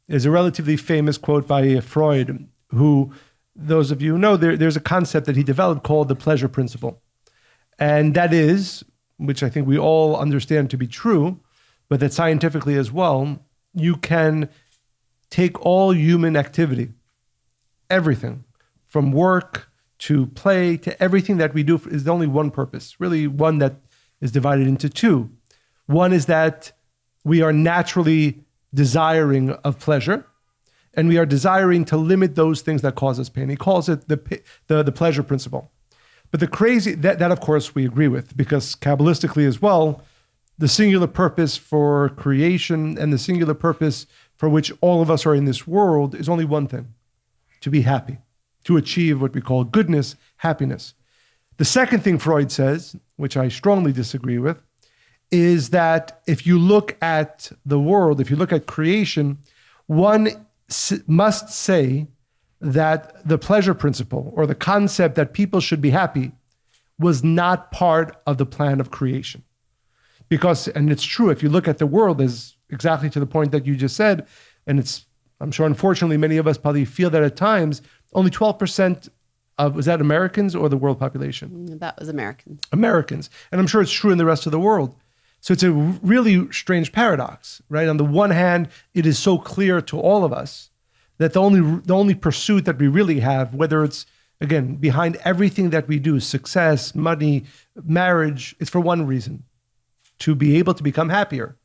is a relatively famous quote by Freud, who, those of you who know, there's a concept that he developed called the pleasure principle. And that is, which I think we all understand to be true, but that scientifically as well, you can take all human activity, everything, from work to play to everything that we do is only one purpose, really one that is divided into two. One is that we are naturally desiring of pleasure, and we are desiring to limit those things that cause us pain. He calls it the pleasure principle. But the crazy, that of course we agree with, because kabbalistically as well, the singular purpose for creation and the singular purpose for which all of us are in this world is only one thing: to be happy, to achieve what we call goodness, happiness. The second thing Freud says, which I strongly disagree with, is that if you look at the world, if you look at creation, one must say that the pleasure principle, or the concept that people should be happy, was not part of the plan of creation. Because, and it's true, if you look at the world, as exactly to the point that you just said, and it's, I'm sure unfortunately many of us probably feel that at times, only 12% of, was that Americans or the world population? That was Americans. Americans. And I'm sure it's true in the rest of the world. So it's a really strange paradox, right? On the one hand, it is so clear to all of us that the only pursuit that we really have, whether it's, again, behind everything that we do, success, money, marriage, it's for one reason: to be able to become happier.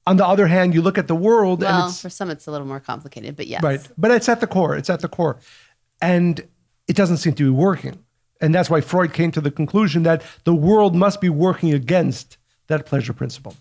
On the other hand, you look at the world, well, and for some it's a little more complicated, but yes. Right, but it's at the core, And it doesn't seem to be working. And that's why Freud came to the conclusion that the world must be working against that pleasure principle.